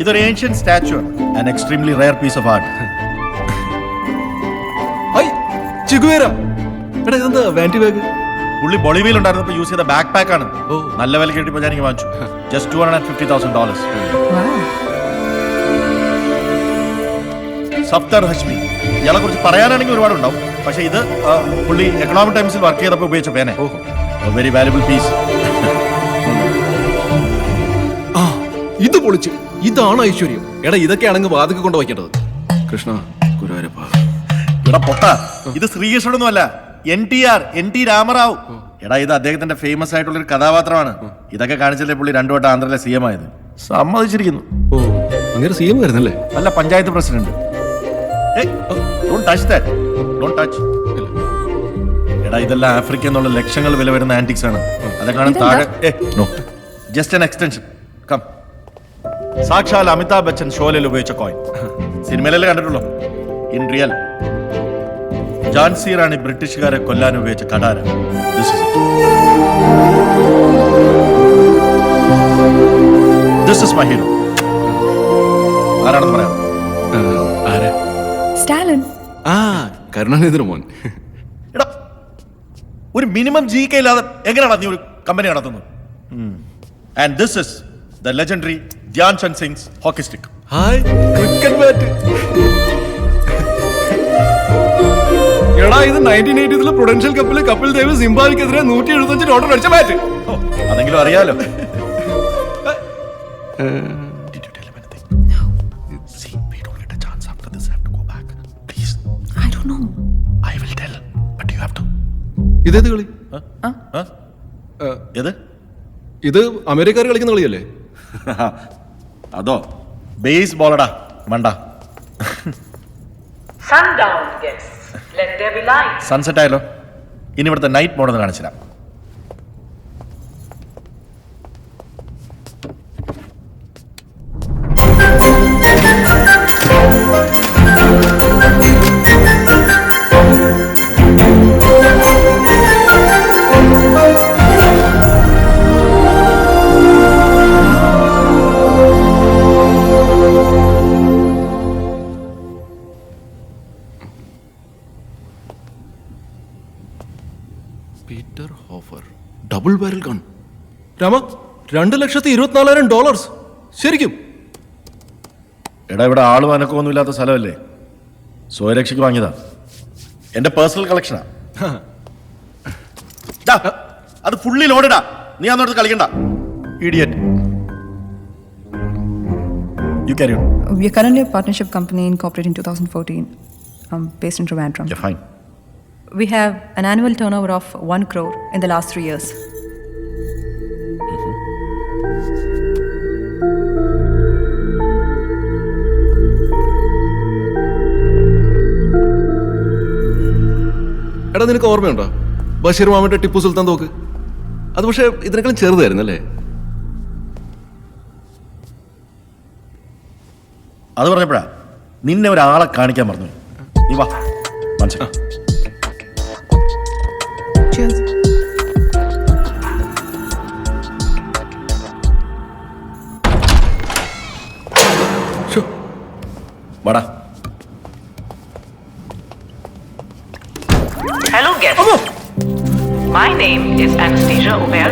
ഇതൊരു ancient statue ആണ്, an extremely rare piece of art. ഇതെന്താ വാൻറ്റി ബാഗ്? പുള്ളി ബൊളിവിയിൽ ഉണ്ടായിരുന്നപ്പോൾ യൂസ് ചെയ്ത ബാക്ക് പാക്ക് ആണ്. നല്ല വില കിട്ടിയപ്പോൾ ഞാൻ വാങ്ങിച്ചു. ജസ്റ്റ് $250,000. സഫ്തർ ഹഷ്മി, ഇയാളെ കുറിച്ച് പറയാനാണെങ്കിൽ ഒരുപാടുണ്ടാവും. പക്ഷെ ഇത് പുള്ളി എക്കണോമിക് ടൈംസിൽ വർക്ക് ചെയ്തപ്പോൾ ഉപയോഗിച്ച പേന. Very valuable piece. ഇത് പൊളിച്ച്. ഇതാണ് ഐശ്വര്യം. എടാ ഇതൊക്കെയാണെങ്കിൽ വാതിക്ക് കൊണ്ട് വയ്ക്കേണ്ടത്. കൃഷ്ണ ഗുരുവായൂരപ്പ. ഇവിടെ പൊട്ട, ഇത് ശ്രീകൃഷ്ണനൊന്നും അല്ല, NT രാമറാവു. എടാ ഇത് അദ്ദേഹത്തിന്റെ ഫേമസ് ആയിട്ടുള്ള ഒരു കഥാപാത്രമാണ്. ഇതൊക്കെ കാണിച്ചല്ലേ പുള്ളി 2 വട്ടം ആന്ധ്രയിലെ CM ആയത്. സമ്മതിച്ചിരിക്കുന്നു. ഓ അങ്ങനെ CM വരുന്നല്ലേ? അല്ല, പഞ്ചായത്ത് പ്രസിഡന്റ്. എടാ ഇതെല്ലാം ആഫ്രിക്ക എന്നുള്ള ലക്ഷങ്ങൾ വില വരുന്ന ആന്റിക്സ് ആണ്. അതൊക്കെ താഴെ ജസ്റ്റ് ആൻ എക്സ്റ്റൻഷൻ. കം. സാക്ഷാൽ അമിതാഭ് ബച്ചൻ ഷോയിൽ ഉപയോഗിച്ച കോയിൻ. സിനിമയിലല്ലേ കണ്ടിട്ടുള്ളൂ. ഇൻ റിയൽ ജാൻസി റാണി ബ്രിട്ടീഷുകാരെ കൊല്ലാൻ ഉപയോഗിച്ച കടാര. This is my hero. ആരാണെന്ന് പറയാം? സ്റ്റാലിൻ. കരുണാനിധിയുടെ മോൻ. എടാ ഒരു മിനിമം GK ഇല്ലാതെ എങ്ങനെയാണ് നീ ഒരു കമ്പനി നടത്തുന്നത്? And this is the legendary Dhyan Chand sings hockey stick. Hi cricket bat. എടാ ഇത് 1980 പ്രൊഡൻഷ്യൽ കപ്പിൽ കപിൽ ദേവ് സിംബാബ്വെക്കെതിരെ 175 ഓർഡർ അടിച്ച ബാറ്റ്. അതെങ്കിലും അറിയാലോ. ഇതേത് കളി? ഇത് അമേരിക്കക്കാർ കളിക്കുന്ന കളിയല്ലേ? അതോ ബേസ് ബോളടാ മണ്ട. സൺസെറ്റ് ആയല്ലോ. ഇനി ഇവിടുത്തെ നൈറ്റ് മോഡ് ഒന്ന് കാണിച്ചിരാം. Peter Hofer double barrel gun. രാമ $2,24,000 ശരിക്കും? എടാ ഇവിടെ ആളും അനക്കമൊന്നും ഇല്ലാത്ത സ്ഥലമല്ലേ, സ്വയരക്ഷയ്ക്ക് വാങ്ങിയതാ. എന്റെ പേഴ്സണൽ കളക്ഷനാ. അത് ഫുള്ളി ലോഡഡാ. നീ അന്നോടത്ത് കളിക്കണ്ട. Idiot. You carry on. We are currently a partnership company incorporated in 2014, based in Trivandrum. Yeah, fine. We have an annual turnover of 1 crore in the last 3 years. എടാ നിനക്ക് ഓർമ്മയുണ്ടോ ബഷീർ മാമന്റെ ടിപ്പു സുൽത്താൻ തോക്ക്? അത് പക്ഷേ ഇതിനേക്കാളും ചെറുതായിരുന്നല്ലേ? അത് പറഞ്ഞപ്പോഴാ നിന്നെ ഒരാളെ കാണിക്കാൻ പറഞ്ഞു. നീ വാ മനസ്സിലാ. Cheers. വാടാ. Hello guests. My name is Anastasia Ober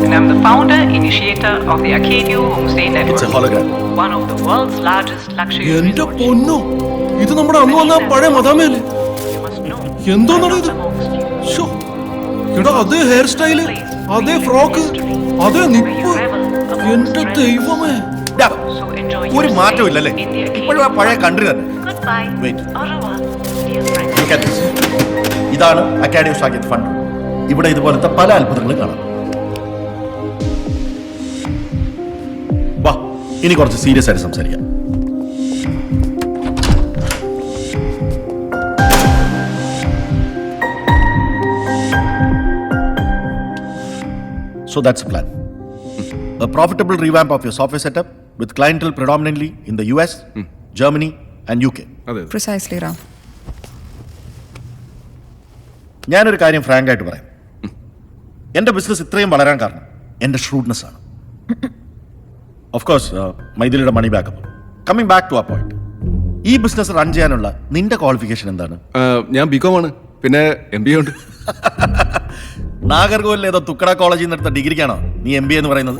and I'm the founder initiator of the Arcadio Homestay Network. It's a hologram. One of the world's largest luxury എന്റെ resorts. പൊന്നോ, ഇത് നമ്മുടെ അന്ന് വന്ന പഴയ മദാമയല്ലേ? You must know. എന്തോന്നാണ് ഇത്? ശോ, എടാ അതേ ഹെയർ സ്റ്റൈല്, അതേ ഫ്രോക്ക്, അതേ നിപ്പ്. എന്റെ ദൈവമേ, So enjoy ഒരു your മാറ്റവും stay ഇല്ലല്ലേ? in the ഇപ്പോഴും ആ Arcadio. പഴയ കൺട്രി തന്നെ. Goodbye. Wait. Au revoir, dear friends. Look at this. ഇതാണ് അക്കാഡിയോ സാകിത് ഫണ്ട്. ഇവിടെ ഇതുപോലത്തെ പല അത്ഭുതങ്ങളും കാണാം. വാ ഇനി കുറച്ച് സീരിയസ് ആയിട്ട് സംസാരിക്കാം. So that's a plan. A profitable revamp of your software setup with clientele predominantly in the US, Germany and UK. Precisely, Ram. ഞാനൊരു കാര്യം ഫ്രാങ്ക് ആയിട്ട് പറയാം. എൻ്റെ ബിസിനസ് ഇത്രയും വളരാൻ കാരണം എൻ്റെ ഷ്രൂഡ്നെസ് ആണ്. ഓഫ് കോഴ്സ് മൈഥിലിയുടെ money backup. Coming back to ആ പോയിന്റ്, ഈ ബിസിനസ് റൺ ചെയ്യാനുള്ള നിന്റെ ക്വാളിഫിക്കേഷൻ എന്താണ്? ഞാൻ ബികോം ആണ്, പിന്നെ MBA ഉണ്ട്. നാഗർകോവിലെ ഏതോ തുക്കട കോളേജിൽ നിന്ന് എടുത്ത ഡിഗ്രിക്കാണോ നീ MBA എന്ന് പറയുന്നത്?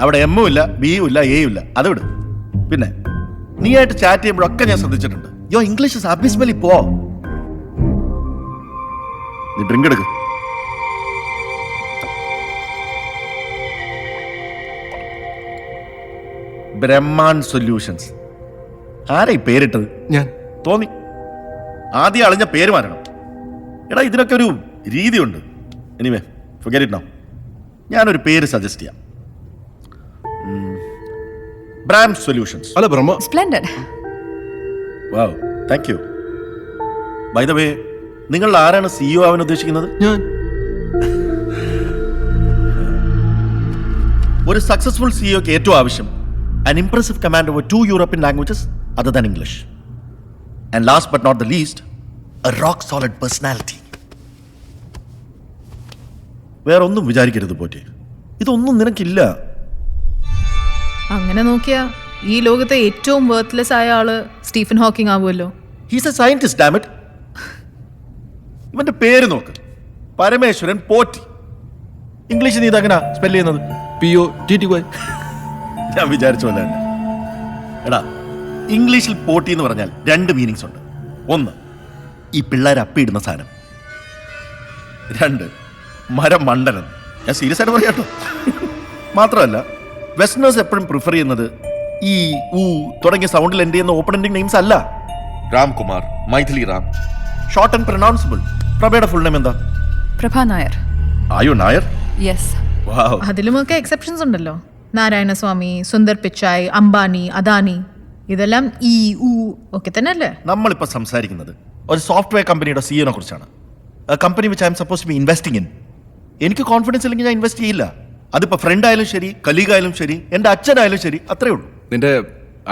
അവിടെ എമ്മും ഇല്ല, ബിയും ഇല്ല, എയും ഇല്ല. അത് വിട്. പിന്നെ നീ ആയിട്ട് ചാറ്റ് ചെയ്യുമ്പോഴൊക്കെ ഞാൻ ശ്രദ്ധിച്ചിട്ടുണ്ട്, യോ ഇംഗ്ലീഷ് ഇസ് അബ്വിസ്മലി പോ. നീ ഡ്രിങ്ക് എടുക്ക്. ബ്രഹ്മാൻ സൊല്യൂഷൻസ്. ആരാ ഈ പേരിട്ടത്? ഞാൻ തോന്നി. ആദ്യം അളിഞ്ഞ പേര് മാറണം. എടാ ഇതിനൊക്കെ ഒരു രീതിയുണ്ട്. Anyway forget it now. ഞാനൊരു പേര് സജസ്റ്റ് ചെയ്യാം. Brand solutions. അല്ല Brahma. Splendid. Wow, thank you. By the way, നിങ്ങൾ ആരാണ് CEO ആവാൻ ഉദ്ദേശിക്കുന്നത്? ഞാൻ ഒരു സക്സസ്ഫുൾ CEOക്ക് ഏറ്റവും ആവശ്യം an impressive command over 2 European languages other than English. And last but not the least, a rock solid personality. വേറെ ഒന്നും വിചാരിക്കരുത് പോറ്റി, ഇതൊന്നും നിനക്കില്ല. അങ്ങനെ നോക്കിയാ ഈ ലോകത്തെ ഏറ്റവും വേർത്ത്ലെസ് ആയ ആള് സ്റ്റീഫൻ ഹോക്കിംഗ് ആവുമല്ലോ. He's A scientist, dam it. ഇവന്റെ പേര് നോക്ക്, പരമേശ്വരൻ പോറ്റി. ഇംഗ്ലീഷ് നീ ഇതങ്ങനെ സ്പെല് ചെയ്യുന്നത്? POTTY. ഞാൻ വിചാരിച്ച പോലെ തന്നെ. എടാ, ഇംഗ്ലീഷിൽ പോട്ടി എന്ന് പറഞ്ഞാൽ 2 മീനിങ്സ് ഉണ്ട്. ഒന്ന്, ഈ പിള്ളേർ അപ്പിയിടുന്ന സാധനം. 2, മരം മണ്ടനം. ഞാൻ സീരിയസ് ആയിട്ട് പറയാട്ടോ. മാത്രമല്ല, വെസ്റ്റേണേഴ്സ് എപ്പോഴും പ്രിഫർ ചെയ്യുന്നത് ഈ ഊ തുടങ്ങിയ സൗണ്ടിൽ എൻഡ് ചെയ്യുന്ന ഓപ്പൺ എൻഡിങ് നെയിംസ് അല്ല. Ramkumar, Mythili Ram, short and pronounceable. പ്രഭയുടെ ഫുൾ നെയിം എന്താ? Prabha Nair. ആയോ നായർ? Yes. വാവ്. അതിലുമൊക്കെ എക്സെപ്ഷൻസ് ഉണ്ടല്ലോ. നാരായണസ്വാമി, സുന്ദർ പിച്ചായ്, അംബാനി, അദാനി, ഇതെല്ലാം ഈ ഊ ഒക്കെ തന്നെ അല്ലേ? നമ്മളിപ്പോൾ സംസാരിക്കുന്നത് ഒരു സോഫ്റ്റ്വെയർ കമ്പനിയുടെ സിഇഒനെ കുറിച്ചാണ്. കമ്പനി which I'm suppose to be investing in. എനിക്ക് കോൺഫിഡൻസ് ഇല്ലെങ്കിൽ ഞാൻ ഇൻവെസ്റ്റ് ചെയ്യില്ല. അതിപ്പോൾ ഫ്രണ്ട് ആയാലും ശരി, കലീഗ് ആയാലും ശരി, എൻ്റെ അച്ഛനായാലും ശരി, അത്രേ ഉള്ളൂ. നിന്റെ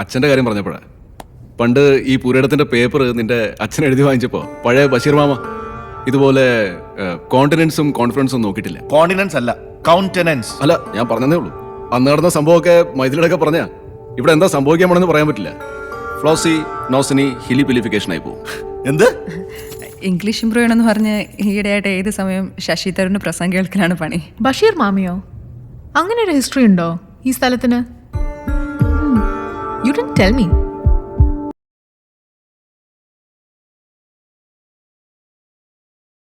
അച്ഛൻ്റെ കാര്യം പറഞ്ഞപ്പോഴാ, പണ്ട് ഈ പുരയിടത്തിന്റെ പേപ്പർ നിന്റെ അച്ഛൻ എഴുതി വാങ്ങിച്ചപ്പോ പഴയ ബഷീർ മാമ ഇതുപോലെ കോണ്ടിനൻസും കോൺഫിഡൻസും നോക്കിയിട്ടില്ല. കോണ്ടിനൻസ് അല്ല, കൗണ്ടനൻസ്. അല്ല, ഞാൻ പറഞ്ഞതേ ഉള്ളൂ. അന്ന് നടന്ന സംഭവമൊക്കെ മൈഥിലിയുടെയൊക്കെ പറഞ്ഞാ ഇവിടെ എന്താ സംഭവിക്കാൻ പോണെന്ന് പറയാൻ പറ്റില്ല. ഫ്ലോസി നോസിനി ഹിലിപിലിഫിക്കേഷൻ ആയി പോകും. എന്ത്? ഇംഗ്ലീഷ് ഇമ്പ്രൂവ് ചെയ്യണമെന്ന് പറഞ്ഞ് ഈയിടെയായിട്ട് ഏത് സമയം ശശി തരൂരിന് പ്രസംഗം കേൾക്കലാണ് പണി. ബഷീർ മാമിയോ? അങ്ങനെ ഒരു ഹിസ്റ്ററി ഉണ്ടോ ഈ സ്ഥലത്തിന്? You didn't tell me.